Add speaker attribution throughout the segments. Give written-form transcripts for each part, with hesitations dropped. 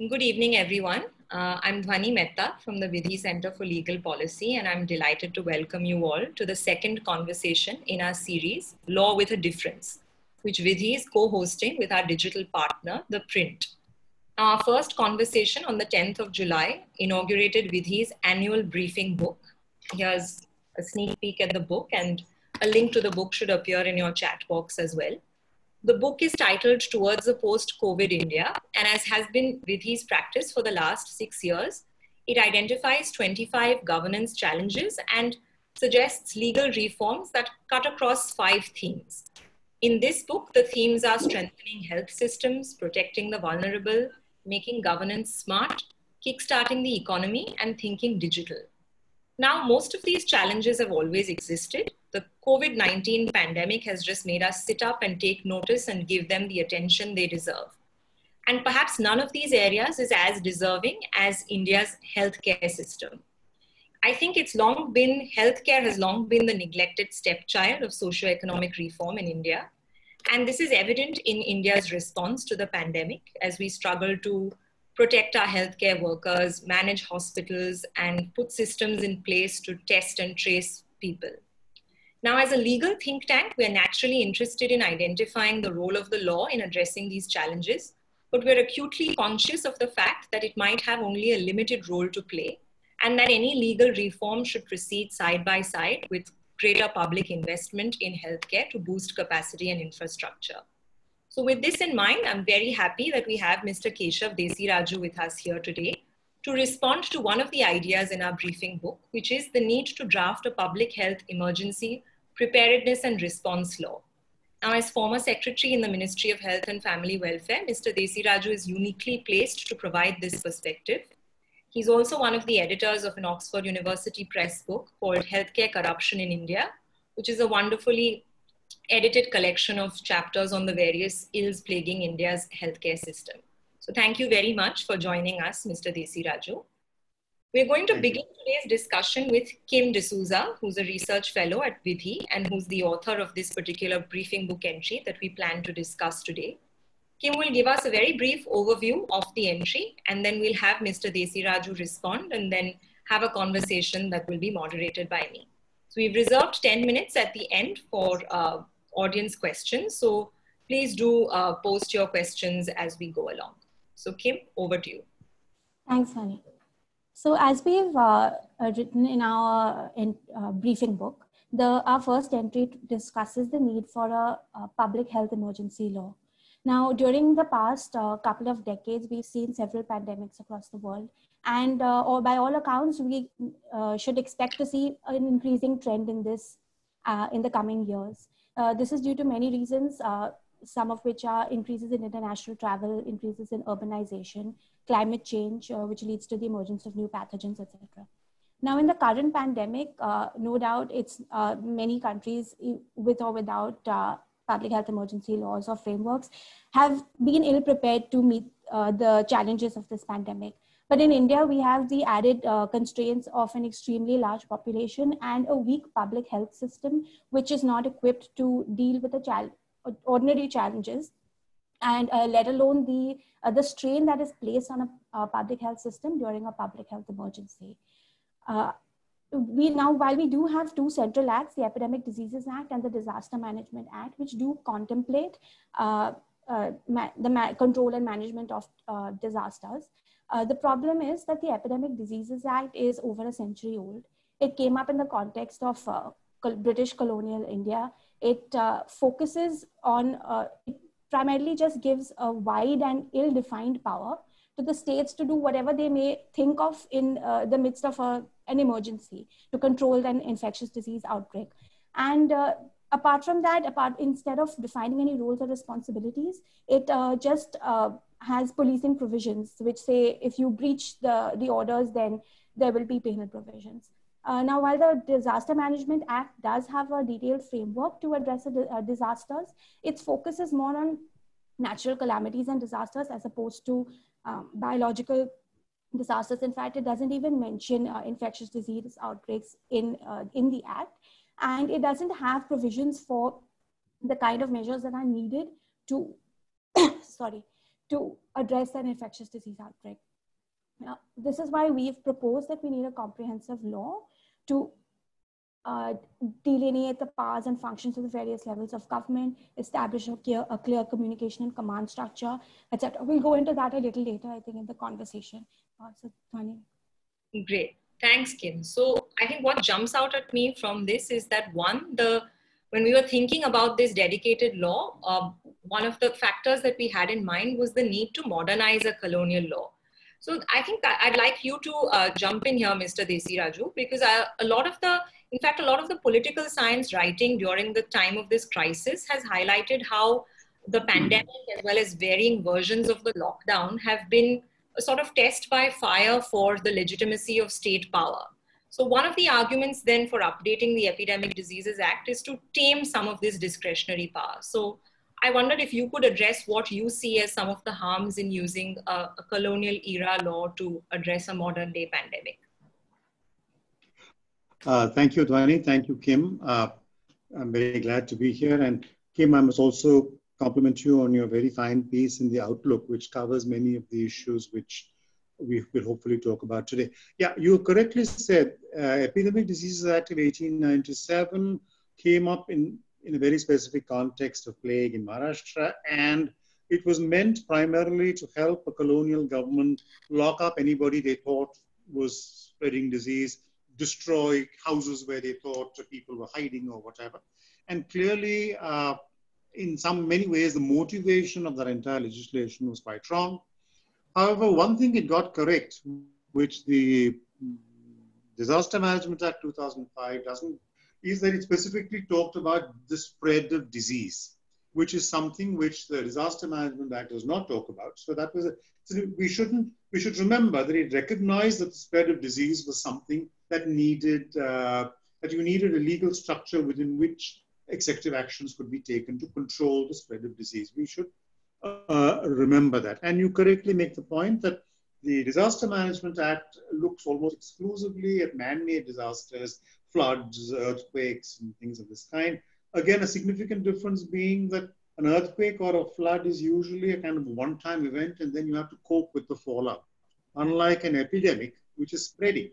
Speaker 1: Good evening, everyone. I'm Dhwani Mehta from the Vidhi Center for Legal Policy, and I'm delighted to welcome you all to the second conversation in our series, Law with a Difference, which Vidhi is co-hosting with our digital partner, The Print. Our first conversation on the 10th of July inaugurated Vidhi's annual briefing book. Here's a sneak peek at the book, and a link to the book should appear in your chat box as well. The book is titled Towards a Post-COVID India, and as has been Vidhi's practice for the last 6 years, it identifies 25 governance challenges and suggests legal reforms that cut across 5 themes. In this book, the themes are strengthening health systems, protecting the vulnerable, making governance smart, kickstarting the economy, and thinking digital. Now, most of these challenges have always existed. The COVID-19 pandemic has just made us sit up and take notice and give them the attention they deserve. And perhaps none of these areas is as deserving as India's healthcare system. I think healthcare has long been the neglected stepchild of socioeconomic reform in India. And this is evident in India's response to the pandemic as we struggle to protect our healthcare workers, manage hospitals, and put systems in place to test and trace people. Now, as a legal think tank, we're naturally interested in identifying the role of the law in addressing these challenges, but we're acutely conscious of the fact that it might have only a limited role to play, and that any legal reform should proceed side by side with greater public investment in healthcare to boost capacity and infrastructure. So with this in mind, I'm very happy that we have Mr. Keshav Desiraju with us here today to respond to one of the ideas in our briefing book, which is the need to draft a public health emergency preparedness and response law. Now, as former secretary in the Ministry of Health and Family Welfare, Mr. Desiraju is uniquely placed to provide this perspective. He's also one of the editors of an Oxford University Press book called Healthcare Corruption in India, which is a wonderfully edited collection of chapters on the various ills plaguing India's healthcare system. So thank you very much for joining us, Mr. Desiraju. We're going to begin today's discussion with Kim D'Souza, who's a research fellow at Vidhi and who's the author of this particular briefing book entry that we plan to discuss today. Kim will give us a very brief overview of the entry, and then we'll have Mr. Desiraju respond and then have a conversation that will be moderated by me. So we've reserved 10 minutes at the end for audience questions. So please do post your questions as we go along. So Kim, over to you.
Speaker 2: Thanks, Honey. So as we've written in our briefing book, our first entry discusses the need for a public health emergency law. Now, during the past couple of decades, we've seen several pandemics across the world. And by all accounts, we should expect to see an increasing trend in this in the coming years. This is due to many reasons, some of which are increases in international travel, increases in urbanization, climate change, which leads to the emergence of new pathogens, etc. Now, in the current pandemic, no doubt it's many countries with or without public health emergency laws or frameworks have been ill prepared to meet the challenges of this pandemic. But in India, we have the added constraints of an extremely large population and a weak public health system, which is not equipped to deal with the ordinary challenges, and let alone the strain that is placed on a public health system during a public health emergency. While we do have two central acts, the Epidemic Diseases Act and the Disaster Management Act, which do contemplate the control and management of disasters. The problem is that the Epidemic Diseases Act is over a century old. It came up in the context of British colonial India. It focuses on, it primarily just gives a wide and ill-defined power to the states to do whatever they may think of in the midst of an emergency to control an infectious disease outbreak. And apart from that, instead of defining any roles or responsibilities, it just has policing provisions which say if you breach the orders, then there will be penal provisions. Now, while the Disaster Management Act does have a detailed framework to address disasters, its focus is more on natural calamities and disasters as opposed to biological disasters. In fact, it doesn't even mention infectious disease outbreaks in the Act. And it doesn't have provisions for the kind of measures that are needed to to address an infectious disease outbreak. Now, this is why we've proposed that we need a comprehensive law to delineate the powers and functions of the various levels of government, establish a clear communication and command structure, etc. We'll go into that a little later, I think, in the conversation. So, Dhwani.
Speaker 1: Great. Thanks, Kim. So I think what jumps out at me from this is that when we were thinking about this dedicated law, one of the factors that we had in mind was the need to modernize a colonial law. So I think I'd like you to jump in here, Mr. Desiraju, because a lot of the political science writing during the time of this crisis has highlighted how the pandemic, as well as varying versions of the lockdown, have been a sort of test by fire for the legitimacy of state power. So one of the arguments then for updating the Epidemic Diseases Act is to tame some of this discretionary power. So I wondered if you could address what you see as some of the harms in using a colonial era law to address a modern day pandemic.
Speaker 3: Thank you, Dhwani. Thank you, Kim. I'm very glad to be here. And Kim, I must also compliment you on your very fine piece in the Outlook, which covers many of the issues which we will hopefully talk about today. Yeah, you correctly said Epidemic Diseases Act of 1897 came up in a very specific context of plague in Maharashtra, and it was meant primarily to help a colonial government lock up anybody they thought was spreading disease, destroy houses where they thought people were hiding or whatever. And clearly, in many ways, the motivation of that entire legislation was quite wrong. However, one thing it got correct, which the Disaster Management Act 2005 doesn't, is that it specifically talked about the spread of disease, which is something which the Disaster Management Act does not talk about. So that was we should remember that it recognized that the spread of disease was something that needed that you needed a legal structure within which executive actions could be taken to control the spread of disease. We should remember that. And you correctly make the point that the Disaster Management Act looks almost exclusively at man-made disasters, floods, earthquakes, and things of this kind. Again, a significant difference being that an earthquake or a flood is usually a kind of one-time event, and then you have to cope with the fallout. Unlike an epidemic, which is spreading.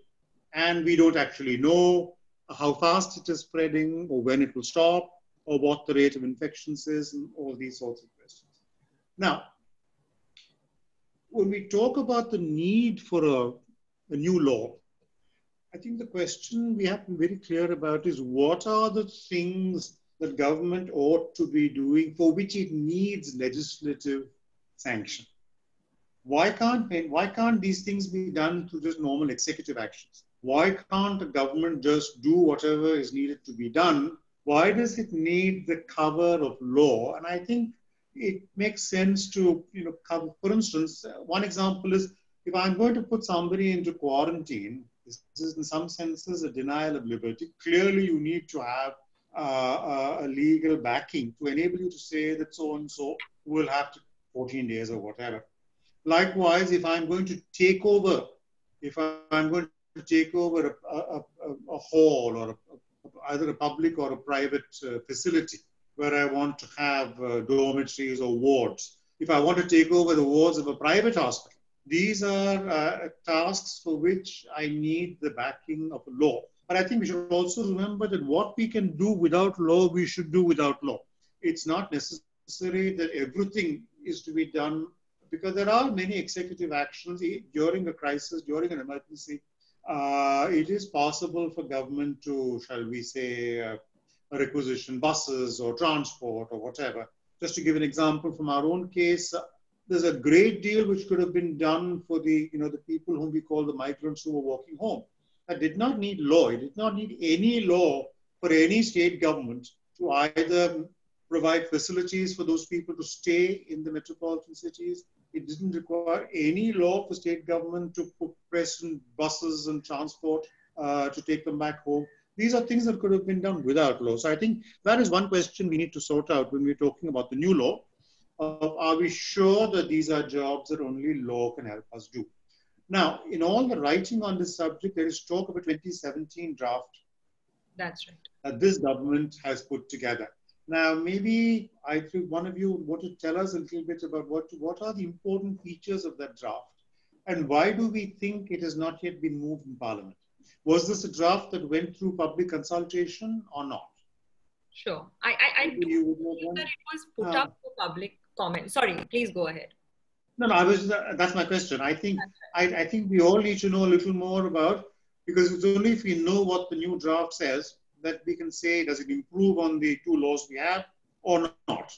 Speaker 3: And we don't actually know how fast it is spreading, or when it will stop, or what the rate of infections is, and all these sorts of questions. Now, when we talk about the need for a new law, I think the question we have to be very clear about is what are the things that government ought to be doing for which it needs legislative sanction? Why can't these things be done through just normal executive actions? Why can't the government just do whatever is needed to be done? Why does it need the cover of law? And I think it makes sense to cover. For instance, one example is if I'm going to put somebody into quarantine, this is in some senses a denial of liberty. Clearly, you need to have a legal backing to enable you to say that so-and-so will have to 14 days or whatever. Likewise, if I'm going to take over, a hall or either a public or a private facility where I want to have dormitories or wards, if I want to take over the wards of a private hospital, these are tasks for which I need the backing of a law. But I think we should also remember that what we can do without law, we should do without law. It's not necessary that everything is to be done, because there are many executive actions during a crisis, during an emergency. It is possible for government to, shall we say, requisition buses or transport or whatever. Just to give an example from our own case, there's a great deal which could have been done for the people whom we call the migrants who were walking home. That did not need law. It did not need any law for any state government to either provide facilities for those people to stay in the metropolitan cities. It didn't require any law for state government to put press in buses and transport to take them back home. These are things that could have been done without law. So I think that is one question we need to sort out when we're talking about the new law. Are we sure that these are jobs that only law can help us do? Now, in all the writing on this subject, there is talk of a 2017 draft.
Speaker 1: That's right.
Speaker 3: That this government has put together. Now, maybe I think one of you would want to tell us a little bit about what are the important features of that draft, and why do we think it has not yet been moved in Parliament? Was this a draft that went through public consultation or not?
Speaker 1: Sure. I do believe that it was put up for public comment. Sorry, please go ahead.
Speaker 3: No, that's my question. I think we all need to know a little more about, because it's only if we know what the new draft says that we can say, does it improve on the two laws we have or not?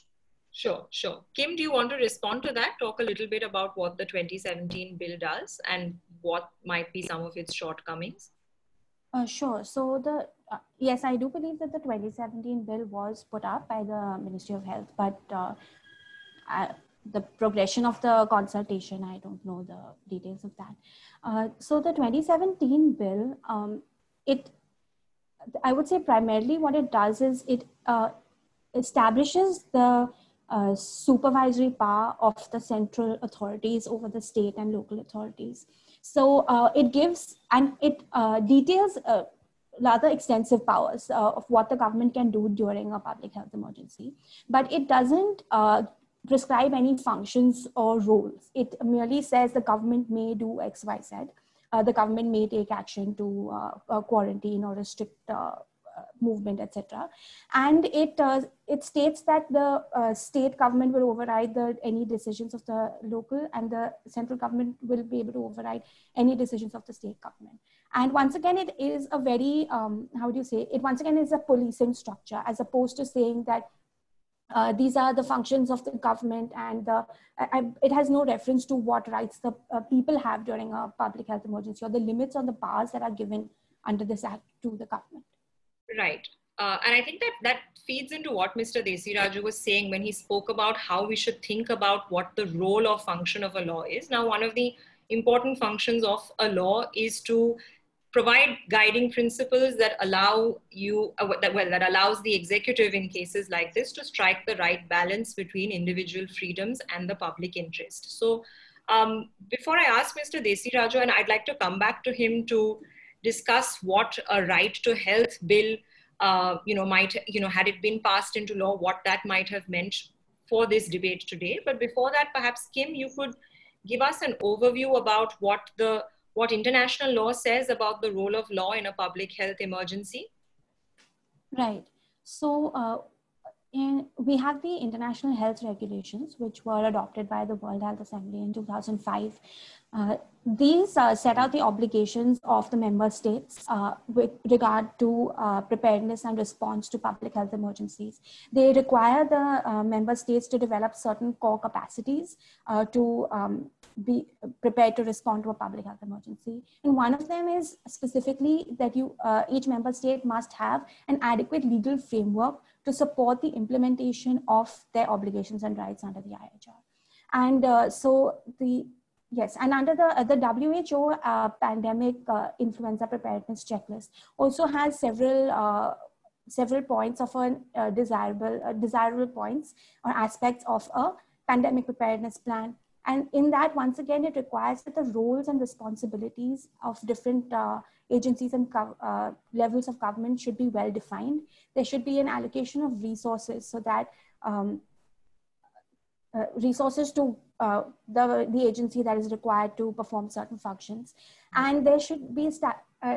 Speaker 1: Sure. Kim, do you want to respond to that? Talk a little bit about what the 2017 bill does and what might be some of its shortcomings.
Speaker 2: Sure. So yes, I do believe that the 2017 bill was put up by the Ministry of Health, but the progression of the consultation, I don't know the details of that. So the 2017 bill, I would say primarily what it does is it establishes the supervisory power of the central authorities over the state and local authorities. So it gives and it details rather extensive powers of what the government can do during a public health emergency, but it doesn't prescribe any functions or roles. It merely says the government may do X, Y, Z. The government may take action to quarantine or restrict movement, etc. And it states that the state government will override any decisions of the local, and the central government will be able to override any decisions of the state government. And once again, it is a very, it once again is a policing structure, as opposed to saying that these are the functions of the government, and it has no reference to what rights the people have during a public health emergency, or the limits on the powers that are given under this act to the government.
Speaker 1: Right. And I think that feeds into what Mr. Desiraju was saying when he spoke about how we should think about what the role or function of a law is. Now, one of the important functions of a law is to provide guiding principles that allow that allows the executive in cases like this to strike the right balance between individual freedoms and the public interest. So before I ask Mr. Desiraju, and I'd like to come back to him to discuss what a right to health bill, might, had it been passed into law, what that might have meant for this debate today. But before that, perhaps Kim, you could give us an overview about what international law says about the role of law in a public health emergency. Right.
Speaker 2: So we have the international health regulations, which were adopted by the World Health Assembly in 2005. These set out the obligations of the member states with regard to preparedness and response to public health emergencies. They require the member states to develop certain core capacities to be prepared to respond to a public health emergency. And one of them is specifically that each member state must have an adequate legal framework to support the implementation of their obligations and rights under the IHR. And and under the WHO pandemic influenza preparedness checklist also has several points of desirable points or aspects of a pandemic preparedness plan. And in that, once again, it requires that the roles and responsibilities of different agencies and levels of government should be well defined. There should be an allocation of resources so that resources to the agency that is required to perform certain functions. And there should be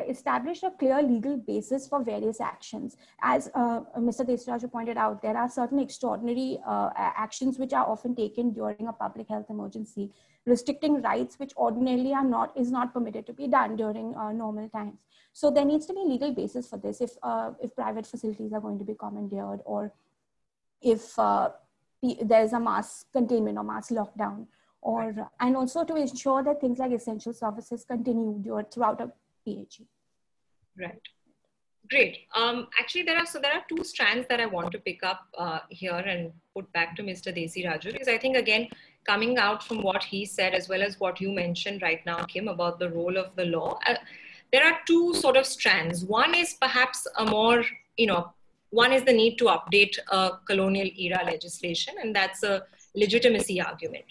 Speaker 2: established a clear legal basis for various actions. As Mr. Desiraju pointed out, there are certain extraordinary actions which are often taken during a public health emergency, restricting rights which ordinarily is not permitted to be done during normal times. So there needs to be a legal basis for this if private facilities are going to be commandeered, or if there is a mass containment or mass lockdown, and also to ensure that things like essential services continue throughout a PHE.
Speaker 1: Right. Great. Actually, there are two strands that I want to pick up here and put back to Mr. Desiraju, because I think, again, coming out from what he said, as well as what you mentioned right now, Kim, about the role of the law, there are two sort of strands. One is perhaps a more, one is the need to update colonial era legislation, and that's a legitimacy argument.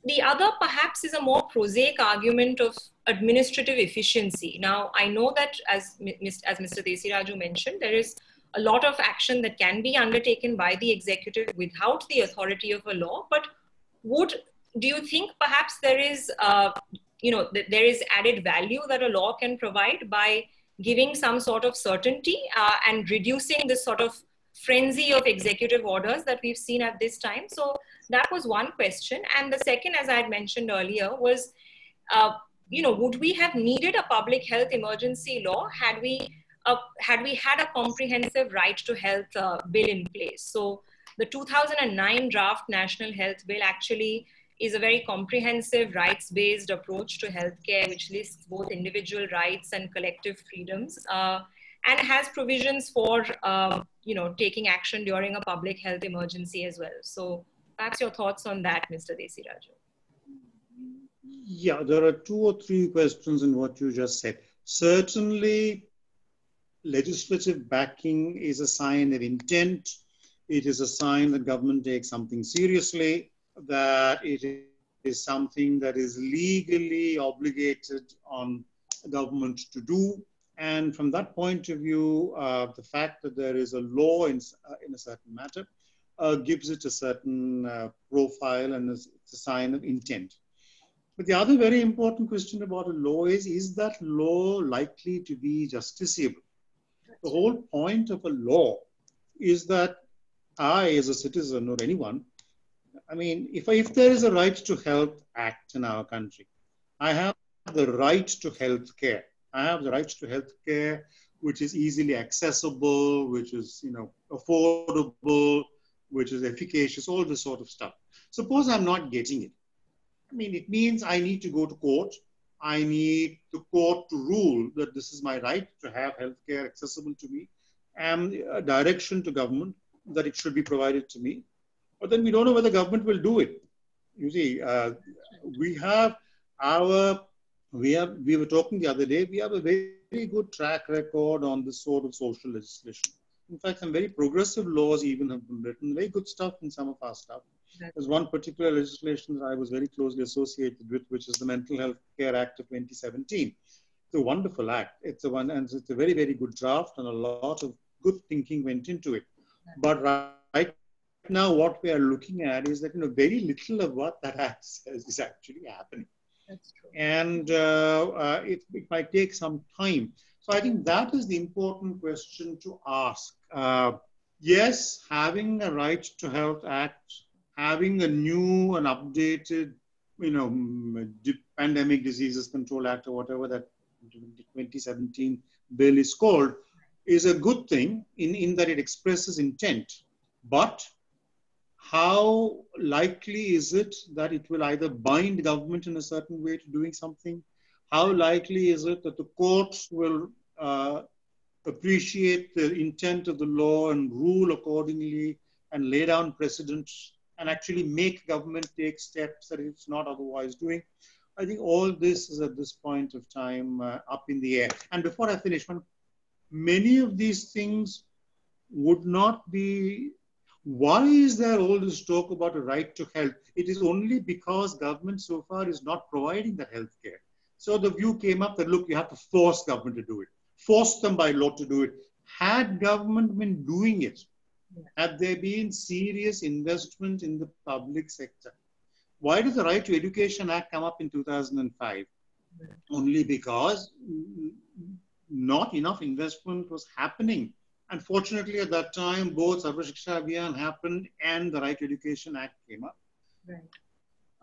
Speaker 1: The other perhaps is a more prosaic argument of administrative efficiency. Now, I know that as Mr. Desiraju mentioned, there is a lot of action that can be undertaken by the executive without the authority of a law. But do you think perhaps there is, there is added value that a law can provide by giving some sort of certainty and reducing this sort of frenzy of executive orders that we've seen at this time? So that was one question. And the second, as I had mentioned earlier, was, would we have needed a public health emergency law had we had a comprehensive right to health bill in place? So the 2009 draft National Health Bill actually is a very comprehensive rights-based approach to healthcare, which lists both individual rights and collective freedoms, and has provisions for taking action during a public health emergency as well. So perhaps your thoughts on that, Mr. Desiraju.
Speaker 3: Yeah, there are 2 or 3 questions in what you just said. Certainly, legislative backing is a sign of intent. It is a sign that government takes something seriously, that it is something that is legally obligated on government to do. And from that point of view, the fact that there is a law in a certain matter gives it a certain profile, and it's a sign of intent. But the other very important question about a law is that law likely to be justiciable? The whole point of a law is that I, as a citizen or anyone, I mean, if there is a Right to Health Act in our country, I have the right to health care. I have the right to health care, which is easily accessible, which is, affordable, which is efficacious, all this sort of stuff. Suppose I'm not getting it. I mean, it means I need to go to court. I need the court to rule that this is my right to have healthcare accessible to me, and a direction to government that it should be provided to me. But then we don't know whether government will do it. You see, we were talking the other day, we have a very, very good track record on this sort of social legislation. In fact, some very progressive laws even have been written, very good stuff in some of our stuff. There's one particular legislation that I was very closely associated with, which is the Mental Health Care Act of 2017. It's a wonderful act. It's a very, very good draft, and a lot of good thinking went into it. But right now, what we are looking at is that very little of what that act says is actually happening.
Speaker 1: That's true.
Speaker 3: And it might take some time. So I think that is the important question to ask. Yes, having a Right to Health Act, having a new and updated, Pandemic Diseases Control Act, or whatever that 2017 bill is called, is a good thing in that it expresses intent. But how likely is it that it will either bind government in a certain way to doing something? How likely is it that the courts will appreciate the intent of the law and rule accordingly and lay down precedents and actually make government take steps that it's not otherwise doing? I think all this is at this point of time up in the air. And before I finish, many of these things would not be. Why is there all this talk about a right to health? It is only because government so far is not providing that health care. So the view came up that, look, you have to force government to do it. Force them by law to do it. Had government been doing it, had there been serious investment in the public sector? Why did the Right to Education Act come up in 2005? Only because not enough investment was happening. Unfortunately, at that time, both Sarva Shiksha Abhiyan happened and the Right to Education Act came up. Right.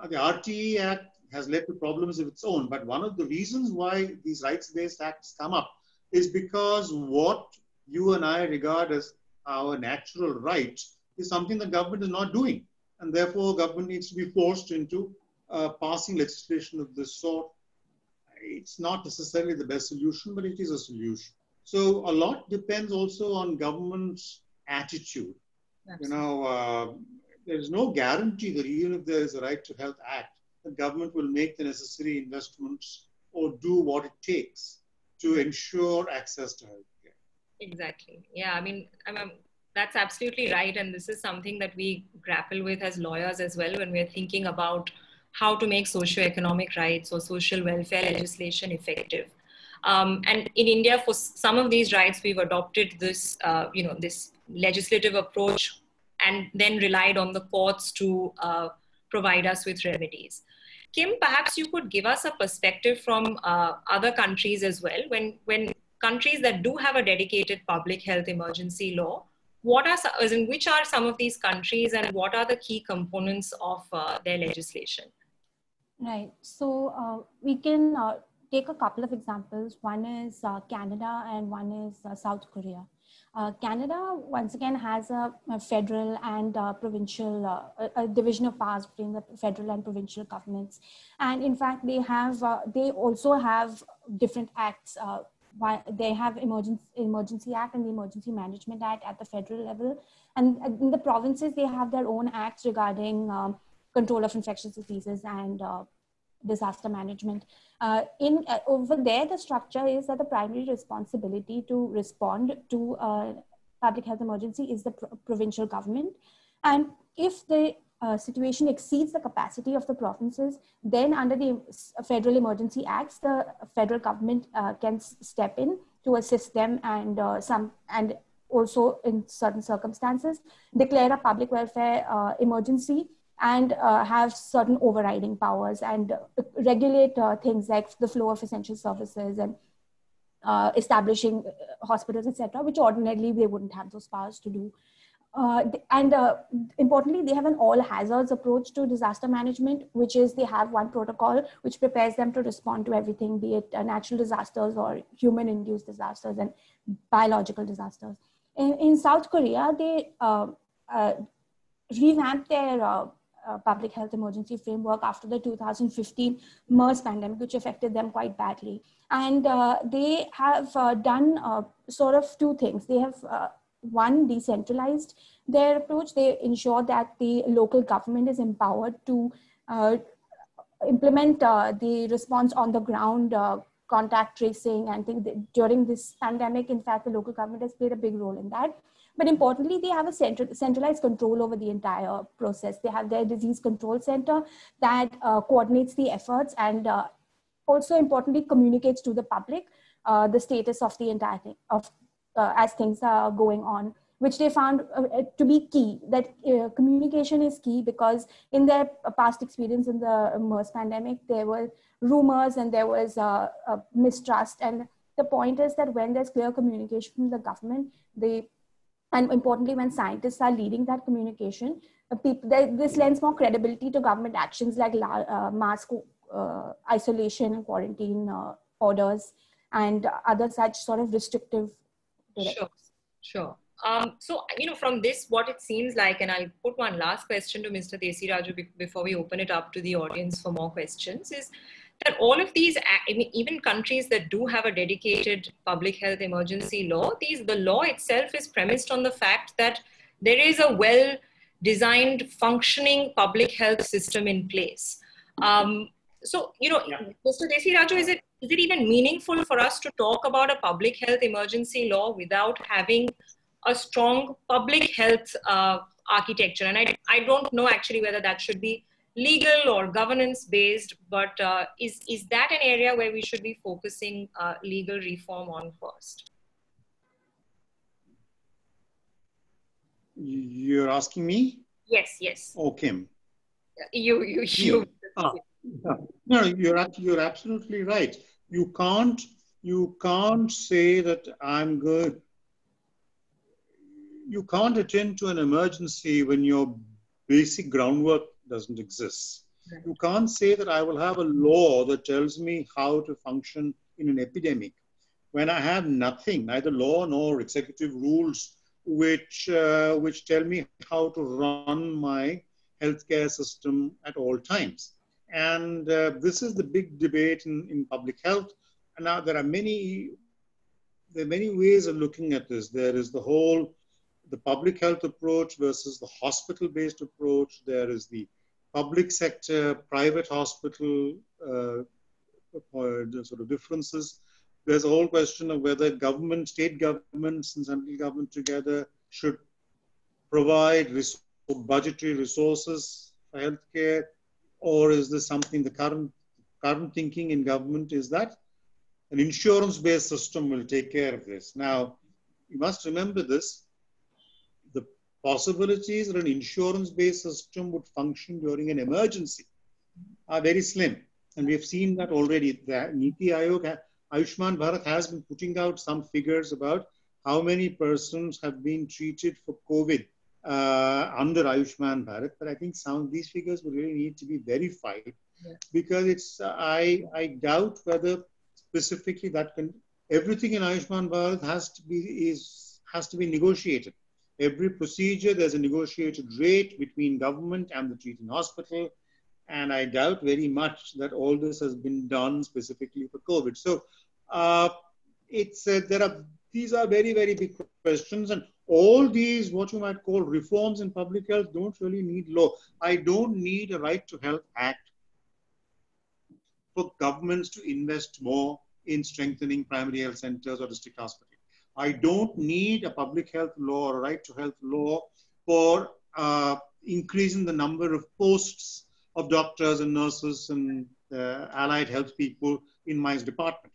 Speaker 3: The RTE Act has led to problems of its own, but one of the reasons why these rights-based acts come up is because what you and I regard as our natural right is something the government is not doing. And therefore, government needs to be forced into passing legislation of this sort. It's not necessarily the best solution, but it is a solution. So a lot depends also on government's attitude. Absolutely. There's no guarantee that even if there is a Right to Health Act, the government will make the necessary investments or do what it takes to ensure access to health care.
Speaker 1: Exactly. Yeah, I mean, that's absolutely right. And this is something that we grapple with as lawyers as well when we're thinking about how to make socioeconomic rights or social welfare legislation effective. And in India, for some of these rights, we've adopted this, this legislative approach and then relied on the courts to provide us with remedies. Kim, perhaps you could give us a perspective from other countries as well. When countries that do have a dedicated public health emergency law, which are some of these countries and what are the key components of their legislation?
Speaker 2: Right. So we can take a couple of examples. One is Canada and one is South Korea. Canada, once again, has a federal and provincial a division of powers between the federal and provincial governments. And in fact, they also have different acts. They have Emergency Act and the Emergency Management Act at the federal level. And in the provinces, they have their own acts regarding control of infectious diseases and disaster management. Over there, the structure is that the primary responsibility to respond to public health emergency is the provincial government. And if the situation exceeds the capacity of the provinces, then under the Federal Emergency Acts, the federal government can step in to assist them and also in certain circumstances declare a public welfare emergency and have certain overriding powers and regulate things like the flow of essential services and establishing hospitals, etc., which ordinarily they wouldn't have those powers to do. Importantly, they have an all hazards approach to disaster management, which is they have one protocol which prepares them to respond to everything, be it natural disasters or human induced disasters and biological disasters. In South Korea, they revamped their public health emergency framework after the 2015 MERS pandemic, which affected them quite badly. And they have done sort of two things. They have one, decentralized their approach. They ensure that the local government is empowered to implement the response on the ground, contact tracing, and things. During this pandemic, in fact, the local government has played a big role in that. But importantly, they have a centralized control over the entire process. They have their disease control center that coordinates the efforts and also importantly communicates to the public the status of the entire thing as things are going on, which they found to be key. That communication is key because in their past experience in the MERS pandemic, there were rumors and there was mistrust. And the point is that when there's clear communication from the government, and importantly, when scientists are leading that communication, this lends more credibility to government actions like mass isolation and quarantine orders and other such sort of restrictive directives.
Speaker 1: Sure. So, from this, what it seems like, and I'll put one last question to Mr. Desiraju before we open it up to the audience for more questions, is that all of these, even countries that do have a dedicated public health emergency law, the law itself is premised on the fact that there is a well-designed, functioning public health system in place. So, Mr. Desiraju, is it even meaningful for us to talk about a public health emergency law without having a strong public health architecture? And I don't know actually whether that should be legal or governance based, but is that an area where we should be focusing legal reform on first?
Speaker 3: You're asking me?
Speaker 1: Yes.
Speaker 3: Oh, Kim.
Speaker 1: You.
Speaker 3: No, you're absolutely right. You can't say that I'm good. You can't attend to an emergency when your basic groundwork doesn't exist. Right. You can't say that I will have a law that tells me how to function in an epidemic when I have nothing, neither law nor executive rules, which tell me how to run my healthcare system at all times. And this is the big debate in public health. And now there are many ways of looking at this. There is the public health approach versus the hospital-based approach. There is the public sector, private hospital sort of differences. There's a whole question of whether state governments and central government together should provide budgetary resources for healthcare, or is this something the current thinking in government is that an insurance-based system will take care of this. Now, you must remember this. The possibilities that an insurance-based system would function during an emergency are very slim. And we have seen that already. The Niti Aayog, Ayushman Bharat has been putting out some figures about how many persons have been treated for COVID under Ayushman Bharat. But I think some of these figures will really need to be verified, because it's, I doubt whether specifically that can, everything in Ayushman Bharat has to be negotiated. Every procedure, there's a negotiated rate between government and the treating hospital. And I doubt very much that all this has been done specifically for COVID. So these are very, very big questions. And all these, what you might call reforms in public health, don't really need law. I don't need a Right to Health Act for governments to invest more in strengthening primary health centers or district hospitals. I don't need a public health law or a right to health law for increasing the number of posts of doctors and nurses and allied health people in my department.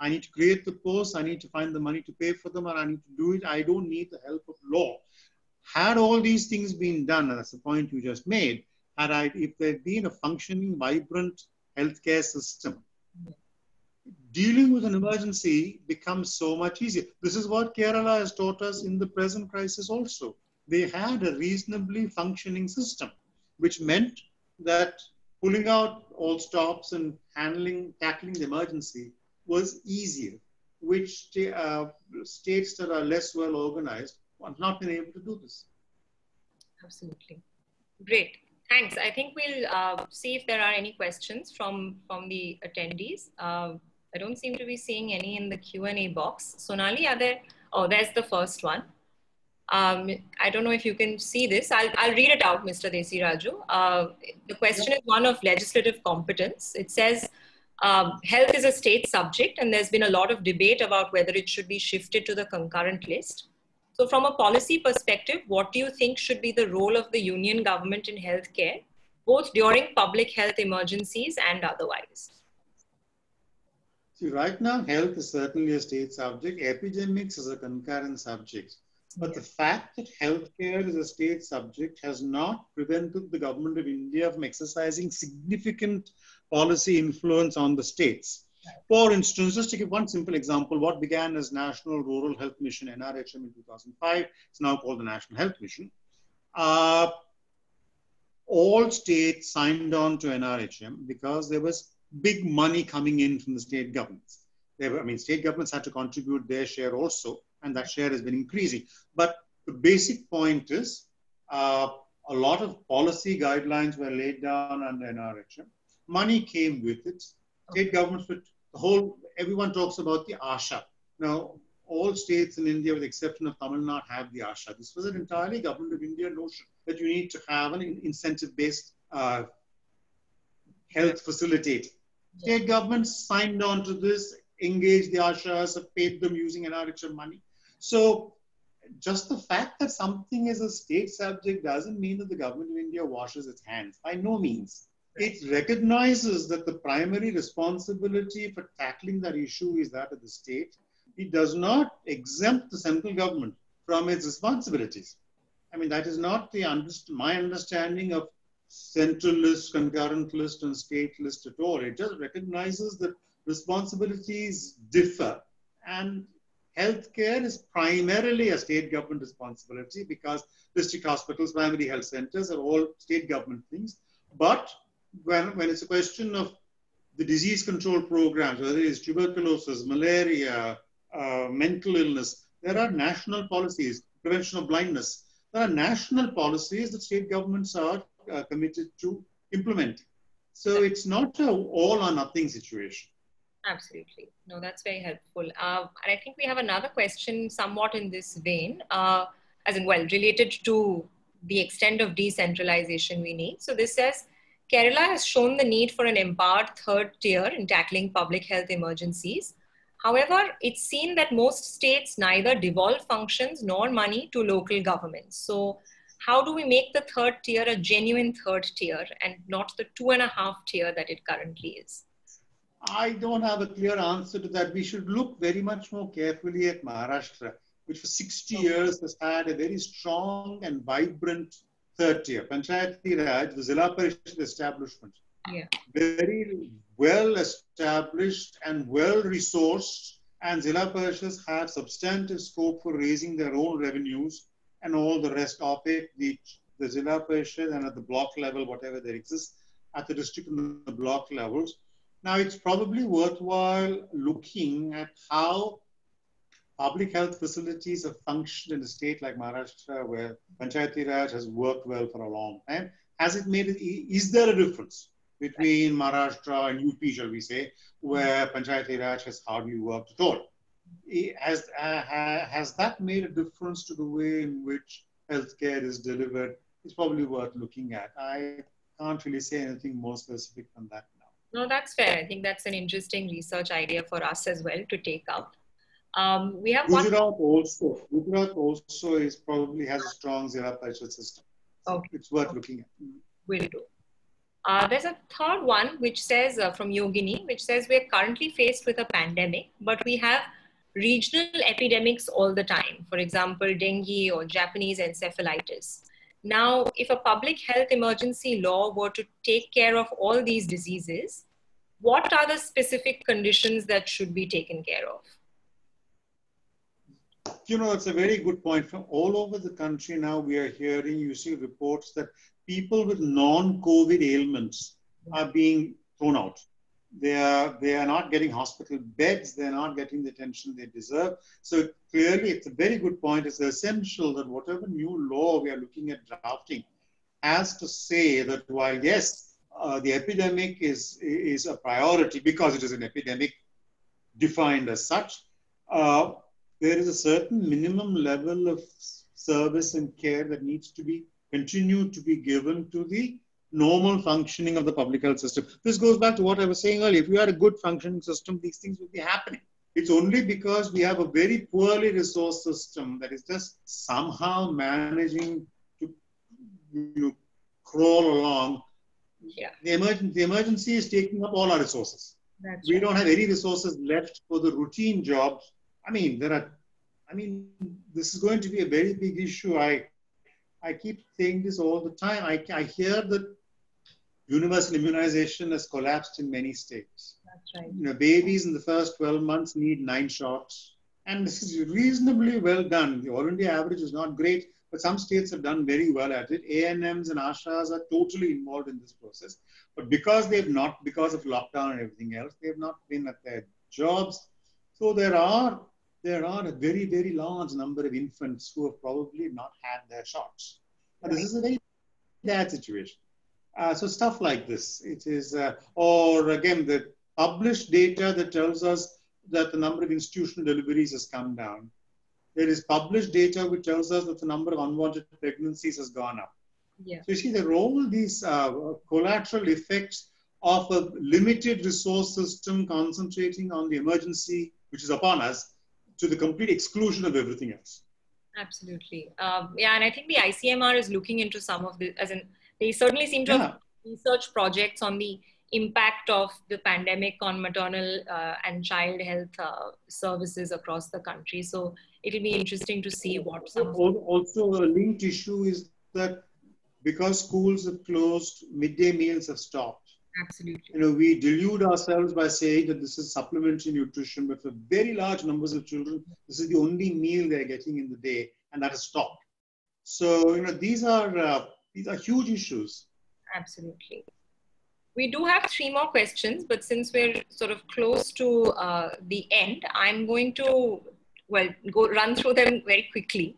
Speaker 3: I need to create the posts, I need to find the money to pay for them, and I need to do it. I don't need the help of law. Had all these things been done, and that's the point you just made, if there had been a functioning, vibrant healthcare system, dealing with an emergency becomes so much easier. This is what Kerala has taught us in the present crisis also. They had a reasonably functioning system, which meant that pulling out all stops and tackling the emergency was easier, which states that are less well organized have not been able to do this.
Speaker 1: Absolutely. Great. Thanks. I think we'll see if there are any questions from the attendees. I don't seem to be seeing any in the Q&A box. Sonali, are there? Oh, there's the first one. I don't know if you can see this. I'll read it out, Mr. Desi Raju. The question is one of legislative competence. It says, health is a state subject, and there's been a lot of debate about whether it should be shifted to the concurrent list. So from a policy perspective, what do you think should be the role of the union government in healthcare, both during public health emergencies and otherwise?
Speaker 3: See, right now, health is certainly a state subject. Epidemics is a concurrent subject. But the fact that healthcare is a state subject has not prevented the government of India from exercising significant policy influence on the states. For instance, just to give one simple example, what began as National Rural Health Mission, NRHM, in 2005, it's now called the National Health Mission. All states signed on to NRHM because there was big money coming in from the state governments. State governments had to contribute their share also, and that share has been increasing. But the basic point is a lot of policy guidelines were laid down under NRHM. Money came with it. State governments, everyone talks about the ASHA. Now, all states in India, with the exception of Tamil Nadu, have the ASHA. This was an entirely government of India notion that you need to have an incentive-based health facilitator. State governments signed on to this, engaged the ASHAs, paid them using NRHM money. So just the fact that something is a state subject doesn't mean that the government of India washes its hands. By no means. It recognizes that the primary responsibility for tackling that issue is that of the state. It does not exempt the central government from its responsibilities. I mean, that is not my understanding of central list, concurrent list, and state list at all. It just recognizes that responsibilities differ, and healthcare is primarily a state government responsibility because district hospitals, primary health centers are all state government things. But when it's a question of the disease control programs, whether it is tuberculosis, malaria, mental illness, there are national policies, prevention of blindness. There are national policies that state governments are committed to implementing. So it's not an all or nothing situation.
Speaker 1: Absolutely. No, that's very helpful. And I think we have another question somewhat in this vein, related to the extent of decentralization we need. So this says, Kerala has shown the need for an empowered third tier in tackling public health emergencies. However, it's seen that most states neither devolve functions nor money to local governments. So how do we make the third tier a genuine third tier and not the 2.5 tier that it currently is?
Speaker 3: I don't have a clear answer to that. We should look very much more carefully at Maharashtra, which for 60 years has had a very strong and vibrant third tier. Panchayati Raj, the Zilla Parishad establishment, very well established and well resourced, and Zilla Parishads have substantive scope for raising their own revenues and all the rest of it, the Zilla Parishad and at the block level, whatever there exists, at the district and the block levels. Now, it's probably worthwhile looking at how public health facilities have functioned in a state like Maharashtra, where Panchayati Raj has worked well for a long time. Has it made it, is there a difference between Maharashtra and UP, shall we say, where Panchayati Raj has hardly worked at all? Has that made a difference to the way in which healthcare is delivered? It's probably worth looking at. I can't really say anything more specific than that.
Speaker 1: No, that's fair. I think that's an interesting research idea for us as well to take out. We have
Speaker 3: Gujarat also is probably has a strong Zilla Parishad system. So
Speaker 1: okay.
Speaker 3: It's worth looking at.
Speaker 1: Will do. There's a third one which says from Yogini, which says we're currently faced with a pandemic, but we have regional epidemics all the time. For example, dengue or Japanese encephalitis. Now, if a public health emergency law were to take care of all these diseases, what are the specific conditions that should be taken care of?
Speaker 3: You know, it's a very good point. From all over the country now, we are hearing, you see reports that people with non-COVID ailments are being thrown out. They are not getting hospital beds. They're not getting the attention they deserve. So clearly, it's a very good point. It's essential that whatever new law we are looking at drafting has to say that while, yes, the epidemic is a priority because it is an epidemic defined as such, there is a certain minimum level of service and care that needs to be continued to be given to the normal functioning of the public health system. This goes back to what I was saying earlier. If you had a good functioning system, these things would be happening. It's only because we have a very poorly resourced system that is just somehow managing to crawl along.
Speaker 1: Yeah.
Speaker 3: The emergency is taking up all our resources. We don't have any resources left for the routine jobs. I mean, this is going to be a very big issue. I keep saying this all the time. I hear that universal immunization has collapsed in many states.
Speaker 1: That's right.
Speaker 3: You know, babies in the first 12 months need 9 shots. And this is reasonably well done. The All India average is not great, but some states have done very well at it. ANMs and ASHAs are totally involved in this process. But because of lockdown and everything else, they have not been at their jobs. So there are a very, very large number of infants who have probably not had their shots. But this is a very bad situation. So stuff like this, it is, or again, the published data that tells us that the number of institutional deliveries has come down. There is published data which tells us that the number of unwanted pregnancies has gone up.
Speaker 1: Yeah.
Speaker 3: So you see, there are all these collateral effects of a limited resource system concentrating on the emergency, which is upon us, to the complete exclusion of everything else.
Speaker 1: Absolutely. Yeah, and I think the ICMR is looking into some of the, as in, they certainly seem to have research projects on the impact of the pandemic on maternal and child health services across the country. So it'll be interesting to see what some...
Speaker 3: Also, a linked issue is that because schools have closed, midday meals have stopped.
Speaker 1: Absolutely.
Speaker 3: You know, we delude ourselves by saying that this is supplementary nutrition, but for very large numbers of children, this is the only meal they're getting in the day, and that has stopped. So, you know, these are huge issues.
Speaker 1: Absolutely. We do have 3 more questions, but since we're sort of close to the end, I'm going to, run through them very quickly.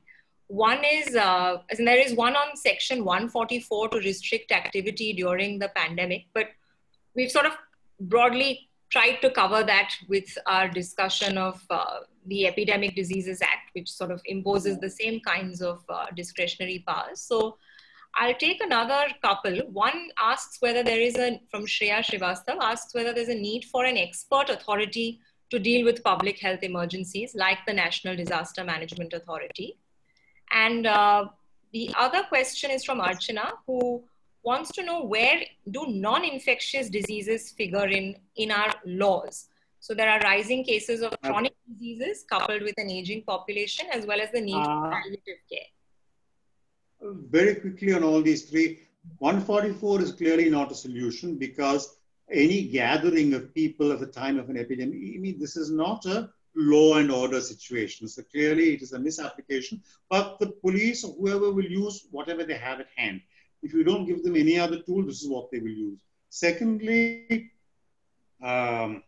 Speaker 1: One is, as in there is one on section 144 to restrict activity during the pandemic, but we've sort of broadly tried to cover that with our discussion of the Epidemic Diseases Act, which sort of imposes the same kinds of discretionary powers. So I'll take another couple. One asks whether there is from Shreya Srivastav, asks whether there's a need for an expert authority to deal with public health emergencies like the National Disaster Management Authority. And the other question is from Archana, who wants to know where do non-infectious diseases figure in our laws. So there are rising cases of chronic diseases coupled with an aging population, as well as the need for palliative care.
Speaker 3: Very quickly on all these three, 144 is clearly not a solution, because any gathering of people at the time of an epidemic, I mean, this is not a law and order situation. So clearly it is a misapplication, but the police or whoever will use whatever they have at hand. If you don't give them any other tool, this is what they will use. Secondly, the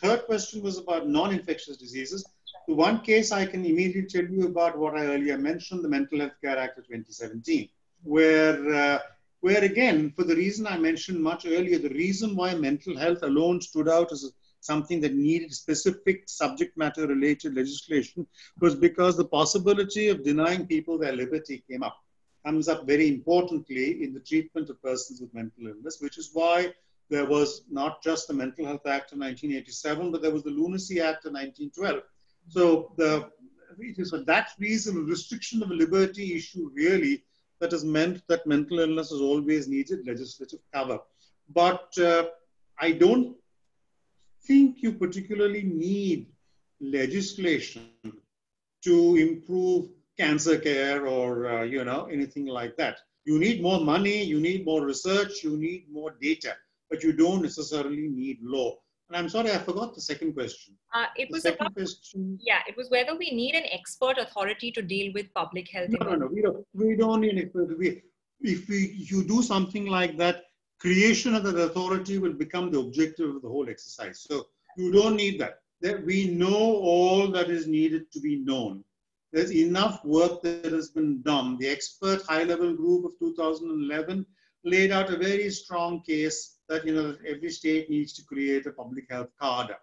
Speaker 3: third question was about non-infectious diseases. The one case I can immediately tell you about what I earlier mentioned, the Mental Health Care Act of 2017, where again, for the reason I mentioned much earlier, the reason why mental health alone stood out as something that needed specific subject matter related legislation was because the possibility of denying people their liberty comes up very importantly in the treatment of persons with mental illness, which is why there was not just the Mental Health Act of 1987, but there was the Lunacy Act of 1912. So it is for that reason, a restriction of a liberty issue really that has meant that mental illness has always needed legislative cover. But I don't think you particularly need legislation to improve cancer care or anything like that. You need more money, you need more research, you need more data, but you don't necessarily need law. And I'm sorry, I forgot the second question.
Speaker 1: It was about, yeah, it was whether we need an expert authority to deal with public health.
Speaker 3: No, we don't need an expert. If you do something like that, creation of that authority will become the objective of the whole exercise. So you don't need that. We know all that is needed to be known. There's enough work that has been done. The expert high-level group of 2011 laid out a very strong case that every state needs to create a public health cadre.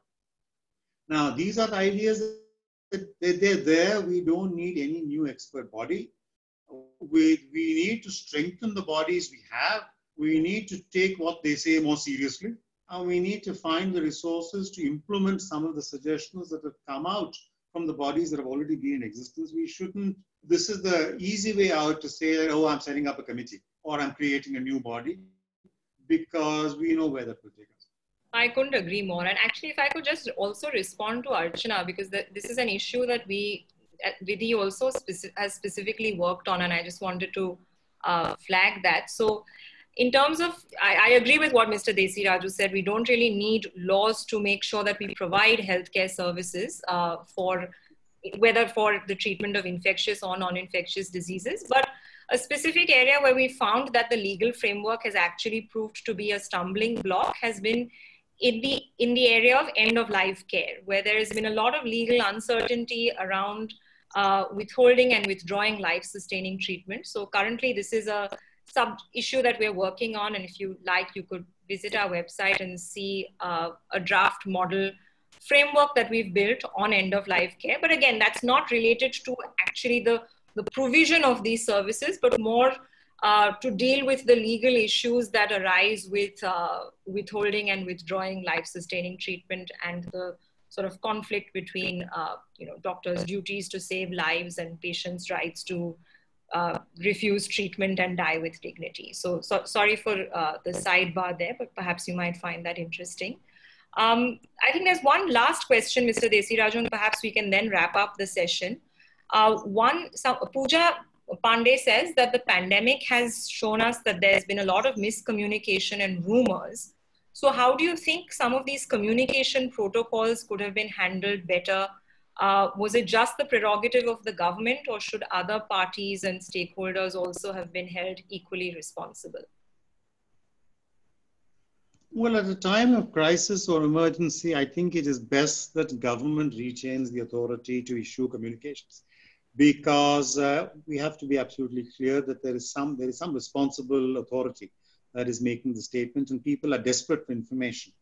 Speaker 3: Now, these are the ideas that they're there. We don't need any new expert body. We need to strengthen the bodies we have. We need to take what they say more seriously. And we need to find the resources to implement some of the suggestions that have come out from the bodies that have already been in existence. We shouldn't, this is the easy way out to say, oh, I'm setting up a committee or I'm creating a new body, because we know where that will take us.
Speaker 1: I couldn't agree more. And actually, if I could just also respond to Archana, because this is an issue that Vidhi also has specifically worked on, and I just wanted to flag that. So in terms of, I agree with what Mr. Desiraju said. We don't really need laws to make sure that we provide healthcare services whether for the treatment of infectious or non-infectious diseases. But a specific area where we found that the legal framework has actually proved to be a stumbling block has been in the area of end-of-life care, where there has been a lot of legal uncertainty around withholding and withdrawing life-sustaining treatment. So currently, this is a sub-issue that we're working on, and if you like, you could visit our website and see a draft model framework that we've built on end-of-life care. But again, that's not related to actually the provision of these services, but more to deal with the legal issues that arise with withholding and withdrawing life-sustaining treatment and the sort of conflict between doctors' duties to save lives and patients' rights to refuse treatment and die with dignity. So sorry for the sidebar there, but perhaps you might find that interesting. I think there's one last question, Mr. Desiraju, and perhaps we can then wrap up the session. Pooja Pandey says that the pandemic has shown us that there's been a lot of miscommunication and rumors. So how do you think some of these communication protocols could have been handled better? Was it just the prerogative of the government, or should other parties and stakeholders also have been held equally responsible?
Speaker 3: Well, at a time of crisis or emergency, I think it is best that government retains the authority to issue communications, because we have to be absolutely clear that there is some responsible authority that is making the statement, and people are desperate for information.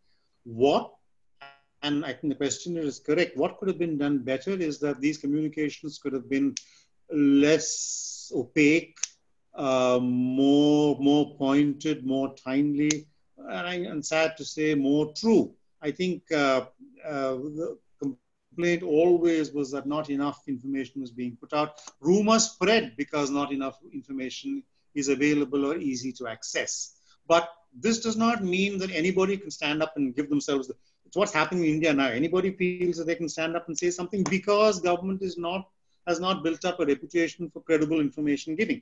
Speaker 3: And I think the questioner is correct, what could have been done better is that these communications could have been less opaque, more pointed, more timely, and sad to say, more true. I think the complaint always was that not enough information was being put out. Rumors spread because not enough information is available or easy to access. But this does not mean that anybody can stand up and give themselves it's what's happening in India now. Anybody feels that they can stand up and say something because government has not built up a reputation for credible information giving.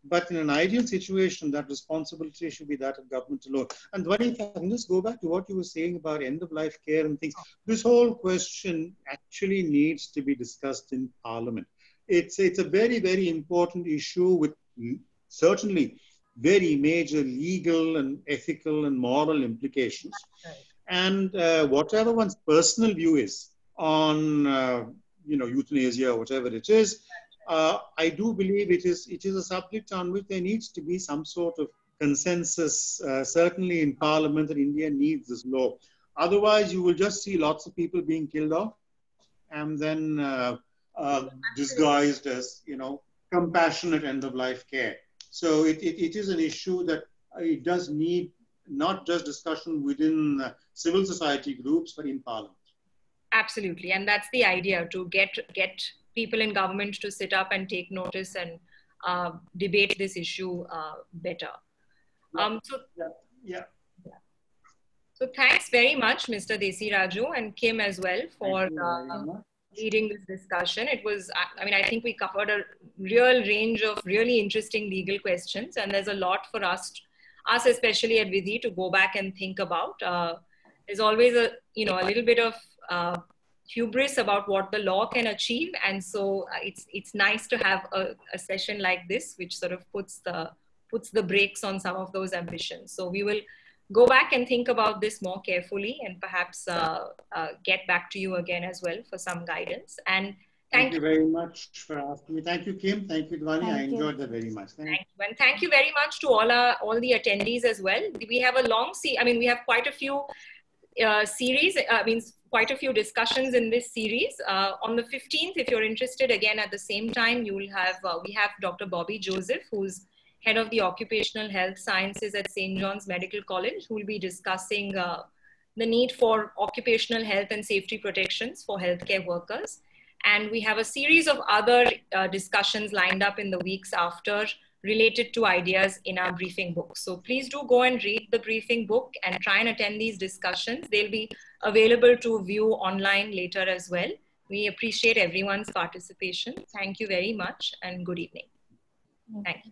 Speaker 3: But in an ideal situation, that responsibility should be that of government alone. And Dhwani, if I can just go back to what you were saying about end-of-life care and things, this whole question actually needs to be discussed in Parliament. It's a very, very important issue with certainly very major legal and ethical and moral implications. And whatever one's personal view is on euthanasia or whatever it is, I do believe it is a subject on which there needs to be some sort of consensus, certainly in Parliament, that India needs this law. Otherwise, you will just see lots of people being killed off and then disguised as, compassionate end-of-life care. So it is an issue that it does need not just discussion within civil society groups, but in Parliament.
Speaker 1: Absolutely. And that's the idea, to get people in government to sit up and take notice and debate this issue better. So thanks very much, Mr. Desiraju and Kim as well for leading this discussion. It was, I think we covered a real range of really interesting legal questions, and there's a lot for us especially at Vidhi to go back and think about. There's always a little bit of hubris about what the law can achieve, and so it's nice to have a session like this, which sort of puts the brakes on some of those ambitions. So we will go back and think about this more carefully, and perhaps get back to you again as well for some guidance. And
Speaker 3: thank you very much for asking me. Thank you, Kim. Thank you, Dhwani. I enjoyed that very much.
Speaker 1: Thank you. And thank you very much to all the attendees as well. We have a long we have quite a few series, quite a few discussions in this series. On the 15th, if you're interested, again at the same time, you will have we have Dr. Bobby Joseph, who's head of the Occupational Health Sciences at St. John's Medical College, who will be discussing the need for occupational health and safety protections for healthcare workers. And we have a series of other discussions lined up in the weeks after related to ideas in our briefing book. So please do go and read the briefing book and try and attend these discussions. They'll be available to view online later as well. We appreciate everyone's participation. Thank you very much and good evening. Thank you.